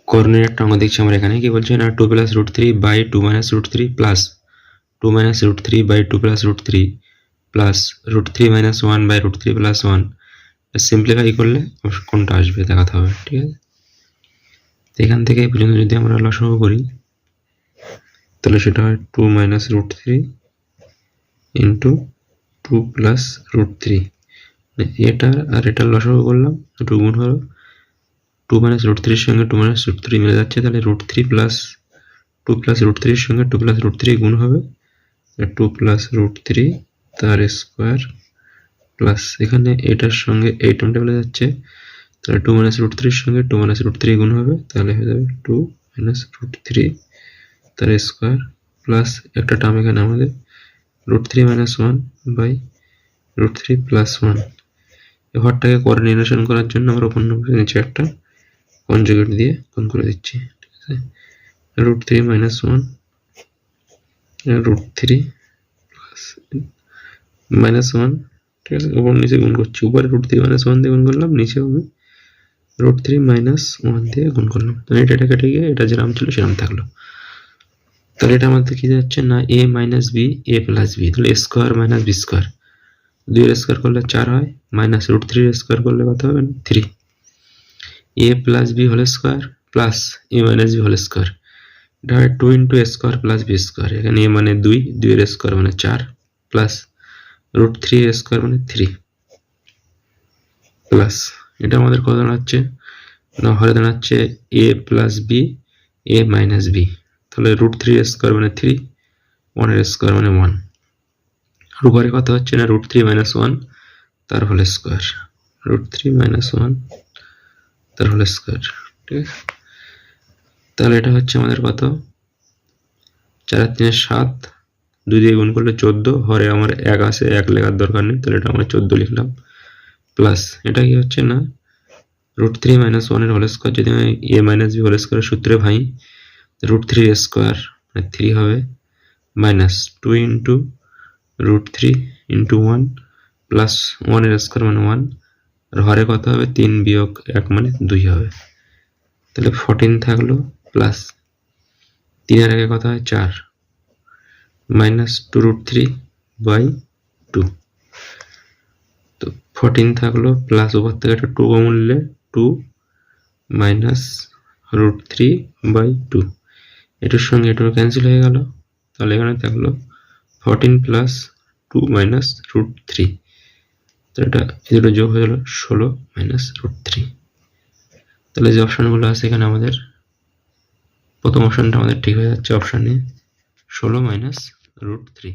কর্ণের একটা অঙ্ক দেখছি আমরা এখানে কি বলছে না 2 + √3 by 2 - √3 plus 2 - √3 by 2 + √3 plus √3 - 1 by √3 plus 1 simplify করলে কোনটা আসবে দেখাতে হবে। ঠিক আছে, এখান থেকে এই পর্যন্ত যদি আমরা লসাগু করি তাহলে সেটা হয় 2 - √3 ইন্টু 2 + √3, এটা আর এটা লসাগু করলাম, দুটো গুণ হলো 2 - √3 এর সঙ্গে 2 - √3 মিলে যাচ্ছে, তাহলে √3 প্লাস 2 + √3 এর সঙ্গে 2 + √3 গুণ হবে 2 + √3 তার স্কয়ার প্লাস এখানে এটার সঙ্গে এই টার্মটা মিলে যাচ্ছে, তাহলে 2 - √3 এর সঙ্গে 2 - √3 গুণ হবে, তাহলে হয়ে যাবে 2 - √3 তার স্কয়ার প্লাস একটা টার্ম এখানে আমাদের √3 - 1 বাই √3 প্লাস 1। এই ঘরটাকে কোঅর্ডিনেশন করার জন্য আমরা উপর নিচে একটা কনজুগেট দিয়ে গুণ করে দিচ্ছি। ঠিক আছে, √3 - 1 √3 প্লাস -1, ঠিক আছে, উপর নিচে গুণ করছি, উপরে √3 - 1 দিয়ে গুণ করলাম, নিচে আমি √3 - 1 দিয়ে গুণ করলাম, তাহলে এটা কেটে গিয়ে এটা যেরকম ছিল সেরকম থাকলো। তাহলে এটা আমাদের কি যাচ্ছে না a - b a + b, তাহলে a স্কয়ার - b স্কয়ার, 2 এর স্কয়ার করলে 4 হয়, মাইনাস √3 এর স্কয়ার করলে কত হবে 3, a + b whole square plus a - b whole square, এটা হয় 2 * a square plus b square, এখানে a মানে 2, 2 এর স্কয়ার মানে 4 প্লাস √3 এর স্কয়ার মানে 3 প্লাস এটা আমাদের কত দাঁড়াচ্ছে না হরে দাঁড়াচ্ছে a + b a - b, তাহলে √3 এর স্কয়ার মানে 3, 1 এর স্কয়ার মানে 1, আর উপরে কত হচ্ছে না √3 - 1 তার হোল স্কয়ার, √3 - 1 তার হোল স্কয়ার। ঠিক আছে, তাহলে এটা হচ্ছে আমাদের কত 4 আর 3 7, 2 দিয়ে গুণ করলে 14, হরে আমার 1 আছে, 1 লেখার দরকার নেই, তাহলে এটা আমরা 14 লিখলাম প্লাস এটা কি হচ্ছে না √3 - 1 এর হোল স্কয়ার, যদি আমি a - b হোল স্কয়ারের সূত্রে ভাই √3 এর স্কয়ার মানে 3 হবে, মাইনাস 2 * √3 * 1 প্লাস 1 এর স্কয়ার মানে 1, আর হরে কত হবে 3 - 1 মানে 2 হবে, তাহলে 14 থাকলো প্লাস 3 এর আগে কত হয় 4 মাইনাস 2 √3 বাই 2, তো 14 থাকলো প্লাস উপর থেকে একটা 2 কমন নিলে 2 মাইনাস √3 বাই 2, এটার সঙ্গে এটা ক্যান্সেল হয়ে গেল, তাহলে এখানে থাকলো 14 প্লাস 2 মাইনাস √3, তো এটা দুটো যোগ হয়ে গেল 16 মাইনাস √3। তাহলে যে অপশনগুলো আছে এখানে আমাদের প্রথম অপশনটা আমাদের ঠিক হয়ে যাচ্ছে, অপশন এ 16 মাইনাস √3।